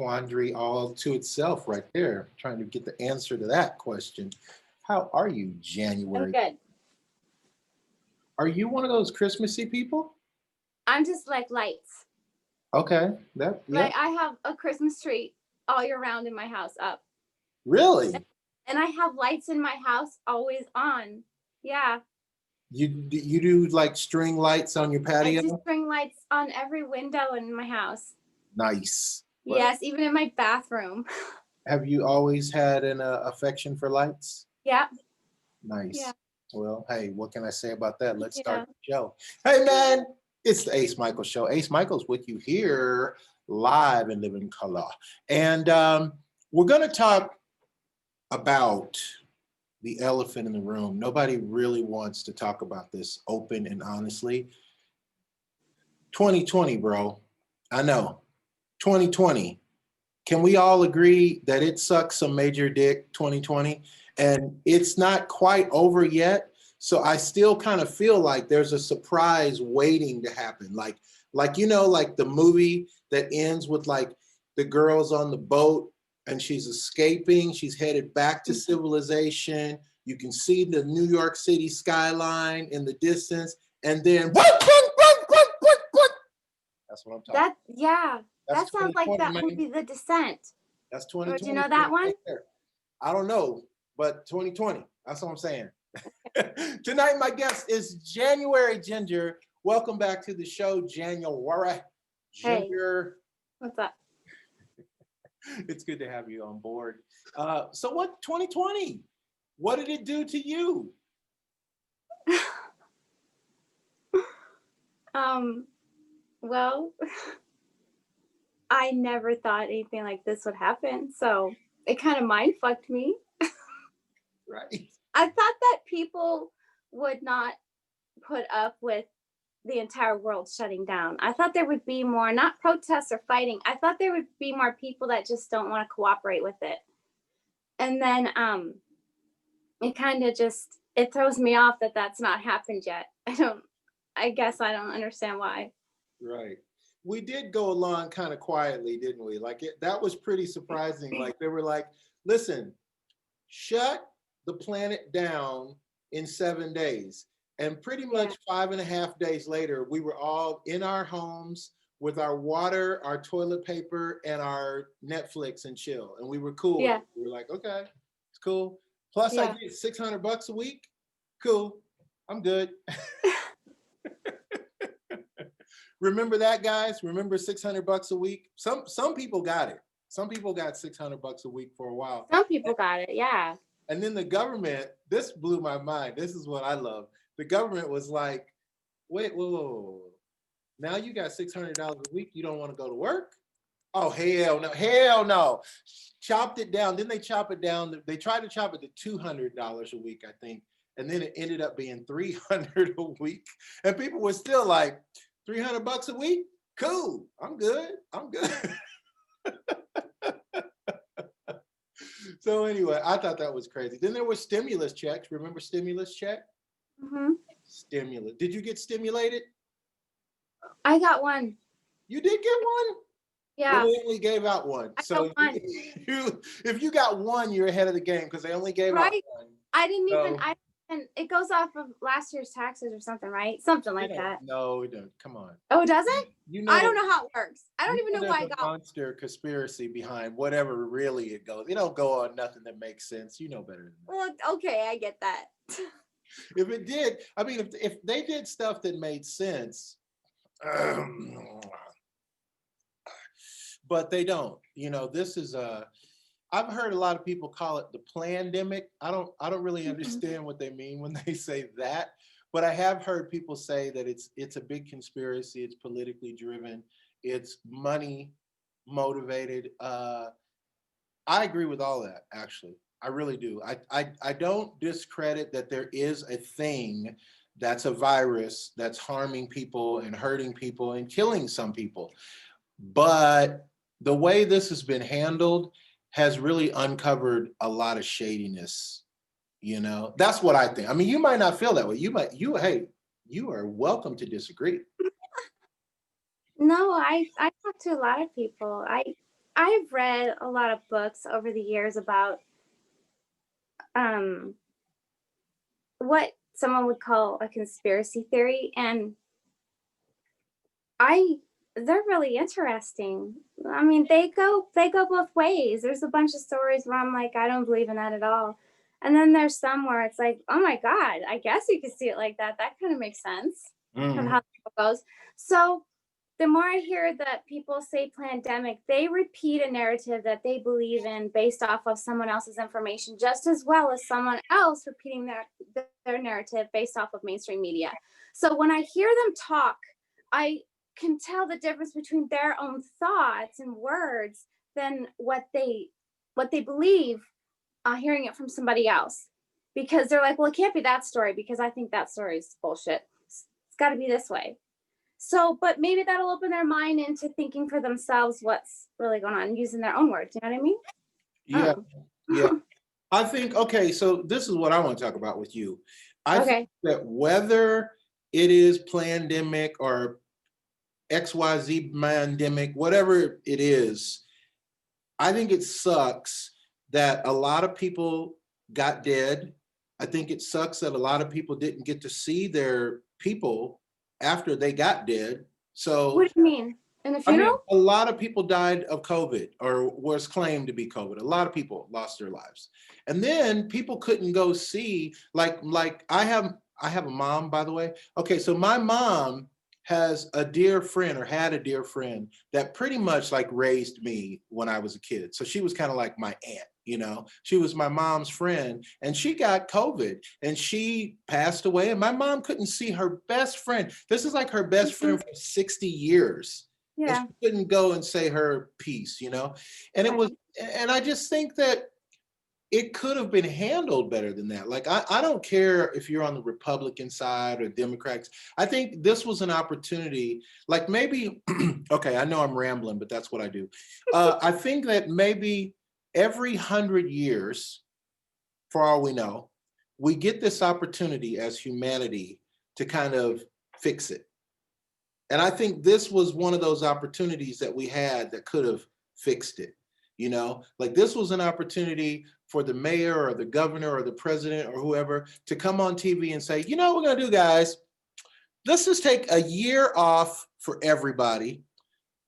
quandary all to itself right there, trying to get the answer to that question. How are you, I'm January? good. Are you one of those Christmassy people? I'm just like lights. Okay, that, yeah, Like I have a Christmas tree all year round in my house up. really. And I have lights in my house always on. Yeah. You do like string lights on your I do patio? string lights on every window in my house. Nice. Well, Yes, even in my bathroom. have you always had an affection for lights? Yeah. Yeah. Nice. Well, hey, what can I say about that? Let's start Yeah. the show. Hey, man, it's the Ace Michaels Show. Ace Michaels with you here live and live in color. And we're going to talk about the elephant in the room. Nobody really wants to talk about this open and honestly. 2020, bro. I know. 2020. Can we all agree that it sucks some major dick 2020? And it's not quite over yet. So I still kind of feel like there's a surprise waiting to happen. Like like the movie that ends with like the girl's on the boat and she's escaping. She's headed back to civilization. You can see the New York City skyline in the distance. And then what? That's what I'm talking about. Yeah. That's That sounds like 2020, that man. movie The Descent. That's Or do you 2020 know that one? right there. I don't know, but 2020. That's what I'm saying. Tonight, my guest is January Ginger. Welcome back to the show, January Hey. Ginger. What's up? It's good to have you on board. So what 2020? What did it do to you? Well, I never thought anything like this would happen. So it kind of mind fucked me. Right. I thought that people would not put up with the entire world shutting down. I thought there would be more, not protests or fighting. I thought there would be more people that just don't want to cooperate with it. And then it kind of just, it throws me off that that's not happened yet. I guess I don't understand why. Right. We did go along kind of quietly, didn't we? Like that was pretty surprising. Like they were like, listen, shut the planet down in 7 days. And pretty much 5.5 days later, we were all in our homes with our water, our toilet paper, and our Netflix and chill. And we were cool. Yeah. We were like, okay, it's cool. Plus I get $600 a week. Cool. I'm good. Remember that, guys? Remember $600 a week? Some people got it. Some people got $600 a week for a while. Some people got it, yeah. And then the government, this blew my mind. This is what I love. The government was like, wait, whoa. Now you got $600 a week. You don't want to go to work? Oh, hell no. Hell no. Chopped it down. Then they chop it down. They tried to chop it to $200 a week, I think. And then it ended up being $300 a week. And people were still like, $300 a week? Cool. I'm good. So anyway, I thought that was crazy. Then there were stimulus checks. Remember stimulus check? Mm-hmm. Stimulus. Did you get stimulated? I got one. You did get one? Yeah. Well, they only gave out one. So if you got one, you're ahead of the game because they only gave out one. I didn't even, it goes off of last year's taxes or something, right? Something like that. No, it don't. Come on. Oh, does it? I don't know how it works. I don't even know why I got a monster conspiracy behind whatever really it goes. It don't go on nothing that makes sense. You know better than that. Well, okay, I get that. If it did, I mean, if they did stuff that made sense, but they don't. This is I've heard a lot of people call it the plandemic. I don't really understand what they mean when they say that, but I have heard people say that it's a big conspiracy. It's politically driven. It's money motivated. I agree with all that, actually. I really do. I don't discredit that there is a thing that's a virus that's harming people and hurting people and killing some people. But the way this has been handled has really uncovered a lot of shadiness. That's what I think. I mean, you might not feel that way. Hey, you are welcome to disagree. No, I talk to a lot of people. I've read a lot of books over the years about um what someone would call a conspiracy theory, and I they're really interesting. I mean, they go both ways. There's a bunch of stories where I'm like, I don't believe in that at all. And then there's some where it's like, oh my God, I guess you could see it like that. That kind of makes sense of Mhm. how it goes. So the more I hear that people say pandemic, they repeat a narrative that they believe in based off of someone else's information, just as well as someone else repeating their narrative based off of mainstream media. So when I hear them talk, I can tell the difference between their own thoughts and words than what they believe, hearing it from somebody else, because they're like, well, it can't be that story because I think that story is bullshit. It's got to be this way. So, but maybe that'll open their mind into thinking for themselves what's really going on, using their own words. You know what I mean? Yeah, Oh. yeah. I think, okay, so this is what I want to talk about with you. I think Okay. that whether it is pandemic or XYZ pandemic, whatever it is, I think it sucks that a lot of people got dead. I think it sucks that a lot of people didn't get to see their people after they got dead. So, What do you mean? In the I mean, funeral? a lot of people died of COVID or was claimed to be COVID. A lot of people lost their lives. And then people couldn't go see, like I have a mom, by the way. Okay, so my mom has a dear friend or had a dear friend that pretty much like raised me when I was a kid. So she was kind of like my aunt, you know. She was my mom's friend and she got COVID and she passed away and my mom couldn't see her best friend. This is like her best friend Mhm. for 60 years and Yeah. she couldn't go and say her piece, you know? And it was, Right. and I just think that it could have been handled better than that. Like, I don't care if you're on the Republican side or Democrats. I think this was an opportunity, like maybe, okay, I know I'm rambling, but that's what I do. I think that maybe every 100 years, for all we know, we get this opportunity as humanity to kind of fix it. And I think this was one of those opportunities that we had that could have fixed it. You know, like this was an opportunity for the mayor or the governor or the president or whoever to come on TV and say, you know what we're going to do, guys? Let's just take a year off for everybody.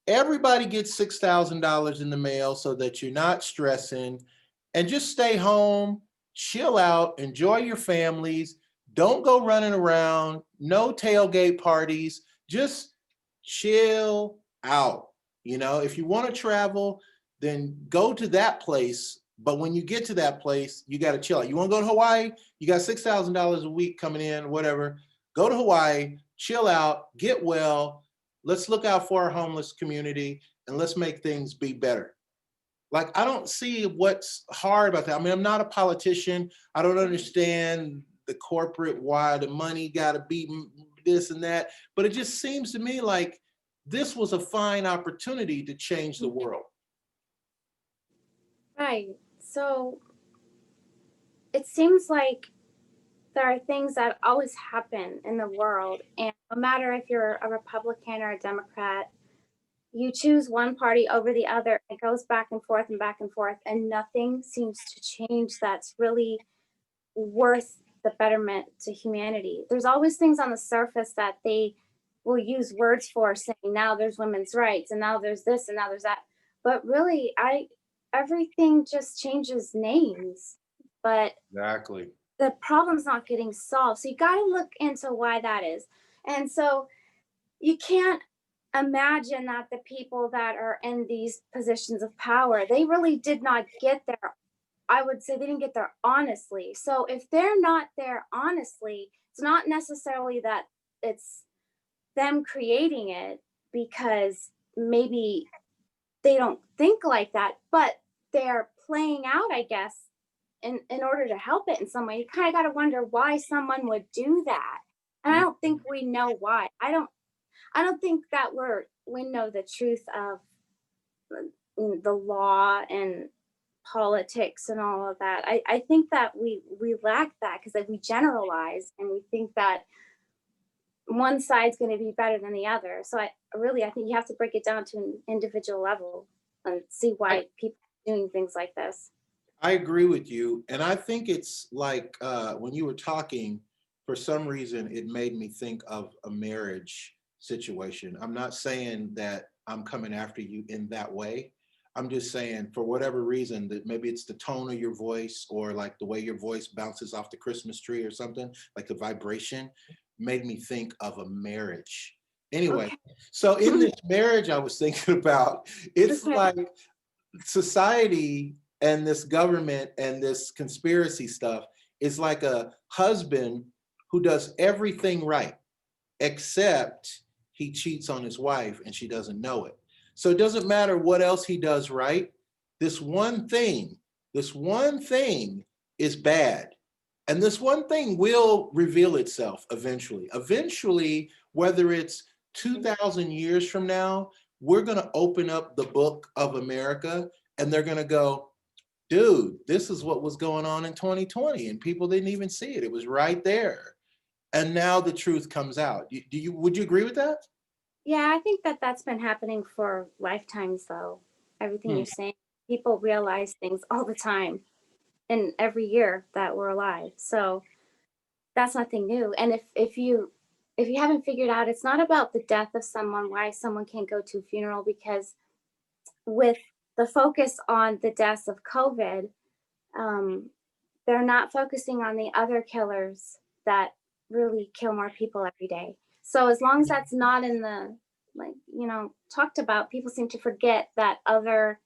Everybody gets $6,000 in the mail so that you're not stressing and just stay home, chill out, enjoy your families. Don't go running around, no tailgate parties, just chill out. You know, if you want to travel, then go to that place. But when you get to that place, you got to chill out. You want to go to Hawaii? You got $6,000 a week coming in, whatever. Go to Hawaii, chill out, get well. Let's look out for our homeless community and let's make things be better. Like, I don't see what's hard about that. I mean, I'm not a politician. I don't understand the corporate why the money got to be this and that. But it just seems to me like this was a fine opportunity to change the world. Right. So it seems like there are things that always happen in the world, and no matter if you're a Republican or a Democrat, you choose one party over the other. It goes back and forth, and nothing seems to change that's really worth the betterment to humanity. There's always things on the surface that they will use words for, saying now there's women's rights and now there's this and now there's that. But really, I everything just changes names. But Exactly. the problem's not getting solved. So you got to look into why that is. And so you can't imagine that the people that are in these positions of power, they really did not get there. I would say they didn't get there honestly. So if they're not there honestly, it's not necessarily that it's them creating it, because maybe they don't think like that, but they're playing out, I guess, in order to help it in some way. You kind of got to wonder why someone would do that. And I don't think we know why. I don't think that we know the truth of the law and politics and all of that. I think that we lack that because like we generalize and we think that one side's going to be better than the other. So I think you have to break it down to an individual level. and see I, why people are doing things like this. I agree with you. And I think it's like when you were talking, for some reason, it made me think of a marriage situation. I'm not saying that I'm coming after you in that way. I'm just saying, for whatever reason, that maybe it's the tone of your voice or like the way your voice bounces off the Christmas tree or something, like the vibration made me think of a marriage. Anyway, Okay. so in this marriage I was thinking about, it's Okay. like society and this government and this conspiracy stuff is like a husband who does everything right, except he cheats on his wife and she doesn't know it. So it doesn't matter what else he does right. This one thing, this one thing is bad. And this one thing will reveal itself eventually. Eventually, whether it's 2,000 years from now, we're going to open up the book of America and they're going to go, dude, this is what was going on in 2020. And people didn't even see it. It was right there. And now the truth comes out. Would you agree with that? Yeah, I think that that's been happening for lifetimes, though. Everything Hmm. you're saying, people realize things all the time and every year that we're alive. So that's nothing new. And if you haven't figured out, it's not about the death of someone, why someone can't go to a funeral, because with the focus on the deaths of COVID, um, they're not focusing on the other killers that really kill more people every day. So as long as that's not in the, like, talked about, people seem to forget that other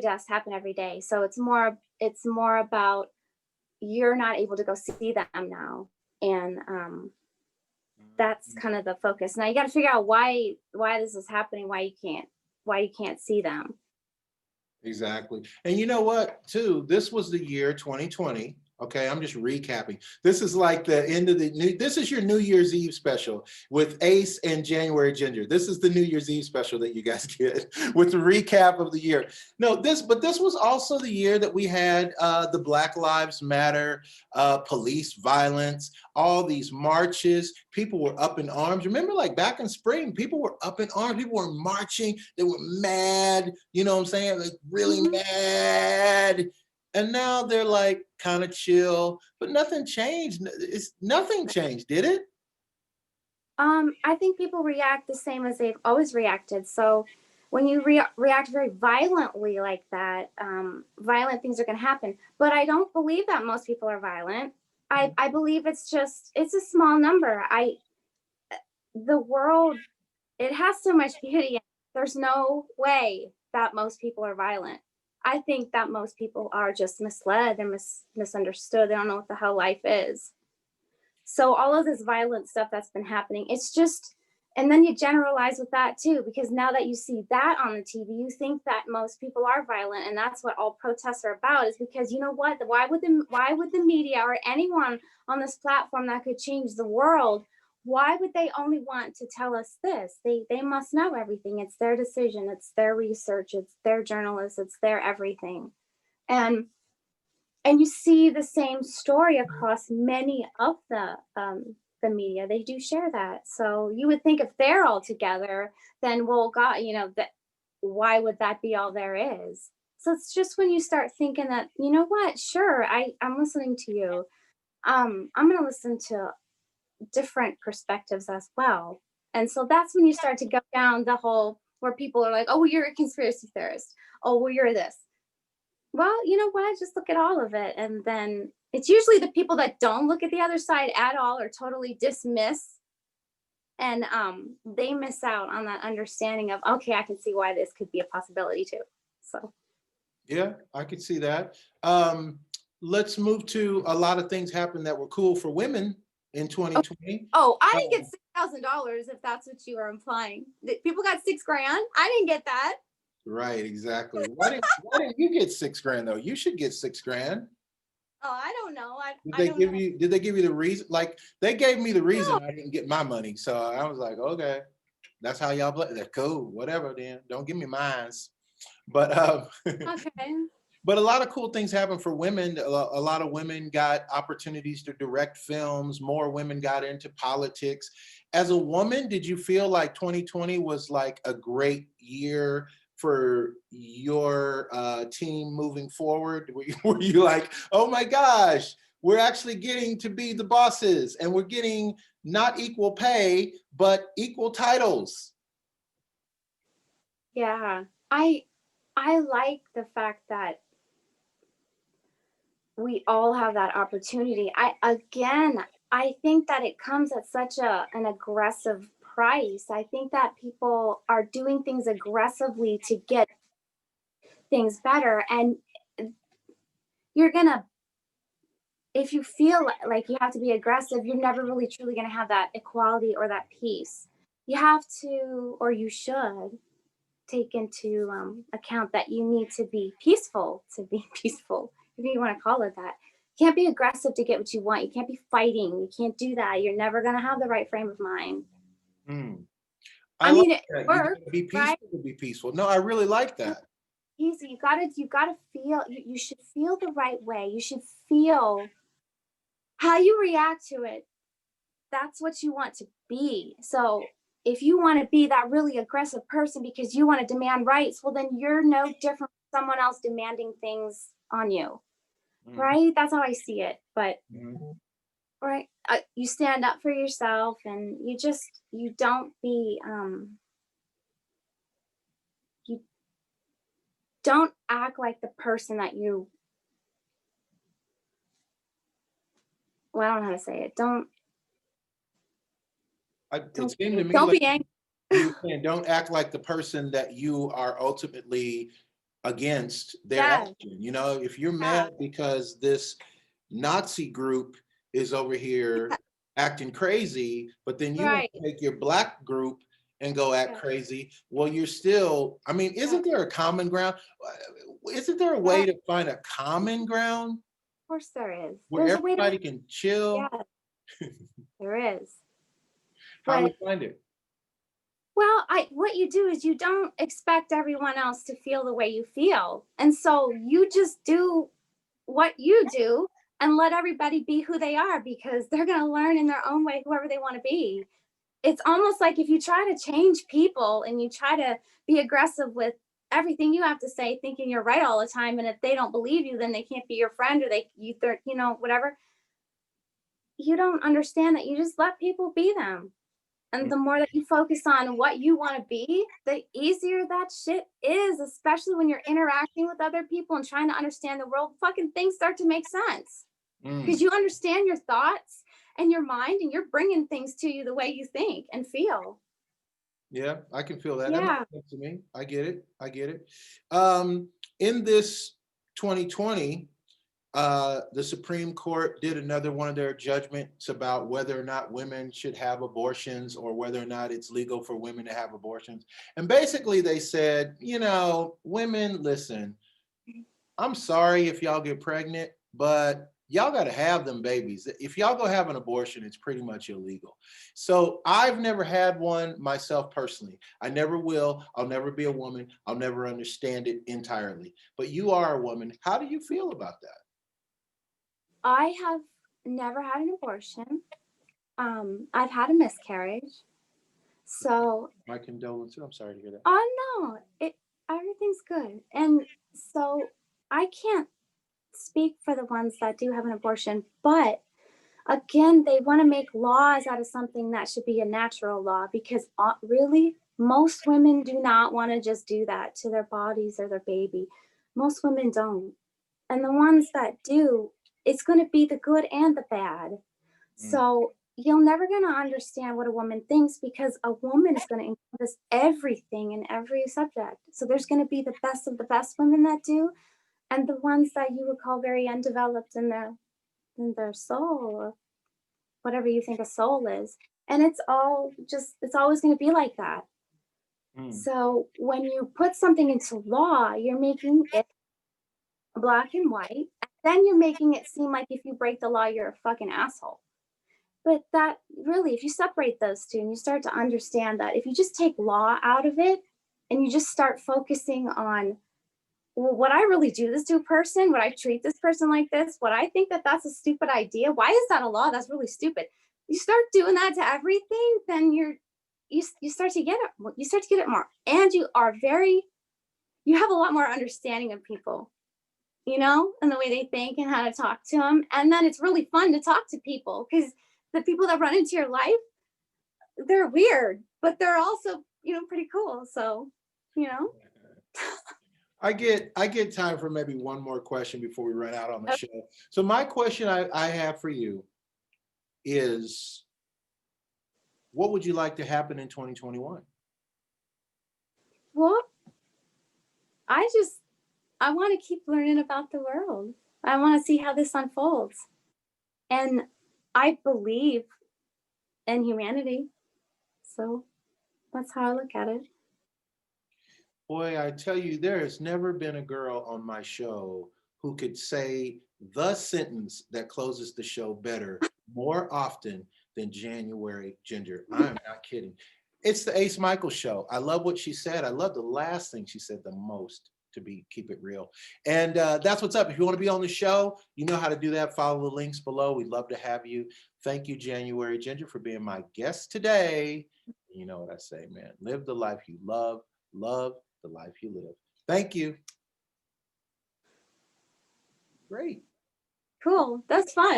deaths happen every day. So it's more about, you're not able to go see them now, and that's kind of the focus. Now you got to figure out why this is happening, why you can't see them. Exactly. And you know what, too? This was the year 2020. Okay, I'm just recapping. This is like the end of the new, this is your New Year's Eve special with Ace and January Ginger. This is the New Year's Eve special that you guys get with the recap of the year. No, but this was also the year that we had the Black Lives Matter, police violence, all these marches. People were up in arms. Remember, like back in spring, people were up in arms. People were marching. They were mad. You know what I'm saying? Like really Mm-hmm. mad. And now they're like kind of chill, but nothing changed. Nothing changed, did it? I think people react the same as they've always reacted. So when you react very violently like that, violent things are going to happen. But I don't believe that most people are violent. I believe it's a small number. The world, it has so much beauty. There's no way that most people are violent. I think that most people are just misled. They're misunderstood. They don't know what the hell life is. So all of this violent stuff that's been happening, it's just, and then you generalize with that too, because now that you see that on the TV, you think that most people are violent, and that's what all protests are about. Is because, you know what? Why would the media or anyone on this platform that could change the world, why would they only want to tell us this? They must know everything. It's their decision. It's their research. It's their journalists. It's their everything. And you see the same story across many of the media. They do share that. So you would think if they're all together, then, well, God, that, why would that be all there is? So it's just when you start thinking that, you know what, sure, I'm listening to you. I'm going to listen to different perspectives as well. And so that's when you start to go down the whole where people are like, oh, well, you're a conspiracy theorist. Oh, well, you're this. Well, you know what? Just look at all of it. And then it's usually the people that don't look at the other side at all or totally dismiss. And they miss out on that understanding of, okay, I can see why this could be a possibility too. So, Yeah, I could see that. Let's move to a lot of things happened that were cool for women in 2020. oh, I didn't Um, get $6,000 if that's what you were implying. People got 6 grand. I didn't get that. right, exactly. Why didn't you get 6 grand though? You should get 6 grand. Oh, I don't know. Did I they don't give know. you did they give you the reason? Like they gave me the reason No. I didn't get my money. So I was like, okay, that's how y'all play. That's cool. Whatever then. Don't give me mines. But Okay. but a lot of cool things happen for women. A lot of women got opportunities to direct films. More women got into politics. As a woman, did you feel like 2020 was like a great year for your team moving forward? Were you like, oh my gosh, we're actually getting to be the bosses and we're getting not equal pay, but equal titles? Yeah. I like the fact that we all have that opportunity. I think that it comes at such an aggressive price. I think that people are doing things aggressively to get things better, and you're gonna, if you feel like you have to be aggressive, you're never really truly gonna have that equality or that peace. You have to, or you should, take into account that you need to be peaceful to be peaceful, if you want to call it that. You can't be aggressive to get what you want. You can't be fighting. You can't do that. You're never going to have the right frame of mind. Mm. I I like mean, it that. You works, gotta be right? peaceful to be peaceful. No, I really like that. Easy. You gotta feel. You should feel the right way. You should feel how you react to it. That's what you want to be. So if you want to be that really aggressive person because you want to demand rights, well, then you're no different from someone else demanding things on you, Mhm. right? That's how I see it. But Mhm. right, you stand up for yourself, and you don't be you don't act like the person that you. Well, I don't know how to say it. It seemed to me Don't like be angry. you were saying, don't act like the person that you are ultimately against their Yeah, action. You know, if you're yeah, mad because this Nazi group is over here acting crazy, but then you want right. to take your black group and go act Yeah, crazy, well, you're still, I mean, yeah, isn't there a common ground? Isn't there a yeah. way Of to find a common ground course there is. where There's a way to. everybody can chill? Yeah, there is. How do we But find it? well, I what you do is you don't expect everyone else to feel the way you feel. And so you just do what you do and let everybody be who they are, because they're going to learn in their own way whoever they want to be. It's almost like if you try to change people and you try to be aggressive with everything you have to say, thinking you're right all the time, and if they don't believe you, then they can't be your friend, or whatever. You don't understand that you just let people be them. And the more that you focus on what you want to be, the easier that shit is, especially when you're interacting with other people and trying to understand the world. Fucking things start to make sense because Mm. you understand your thoughts and your mind, and you're bringing things to you the way you think and feel. Yeah, I can feel that. That makes Yeah. sense to me. I get it. I get it. Um, in this 2020, the Supreme Court did another one of their judgments about whether or not women should have abortions or whether or not it's legal for women to have abortions. And basically, they said, you know, women, listen, I'm sorry if y'all get pregnant, but y'all got to have them babies. If y'all go have an abortion, it's pretty much illegal. So I've never had one myself personally. I never will. I'll never be a woman. I'll never understand it entirely. But you are a woman. How do you feel about that? I have never had an abortion. I've had a miscarriage. So, My condolences. I'm sorry to hear that. oh no, everything's good. And so I can't speak for the ones that do have an abortion, but again, they want to make laws out of something that should be a natural law, because really, most women do not want to just do that to their bodies or their baby. Most women don't. And the ones that do, it's going to be the good and the bad. Mm, So you're never going to understand what a woman thinks, because a woman is going to encompass everything in every subject. So there's going to be the best of the best women that do, and the ones that you would call very undeveloped in their soul, or whatever you think a soul is. And it's always going to be like that. mm, So when you put something into law, you're making it black and white. And then you're making it seem like if you break the law, you're a fucking asshole. But that really, if you separate those two and you start to understand that if you just take law out of it and you just start focusing on, well, would I really do this to a person? Would I treat this person like this? Would I think that that's a stupid idea? Why is that a law? That's really stupid. You start doing that to everything, then you start to get it. You start to get it more, and you are very you have a lot more understanding of people, you know, and the way they think and how to talk to them. And then it's really fun to talk to people because the people that run into your life, they're weird, but they're also, you know, pretty cool. So, you know, I get time for maybe one more question before we run out on the show. So my question I have for you is, what would you like to happen in 2021? well, I just, I want to keep learning about the world. I want to see how this unfolds. And I believe in humanity. So that's how I look at it. Boy, I tell you, there has never been a girl on my show who could say the sentence that closes the show better more often than January Ginger. I'm not kidding. It's the Ace Michael show. I love what she said. I love the last thing she said the most, to be keep it real. And that's what's up. If you want to be on the show, you know how to do that. Follow the links below. We'd love to have you. Thank you, January Ginger, for being my guest today. You know what I say, man. Live the life you love. Love the life you live. Thank you. Great. Cool. That's fun.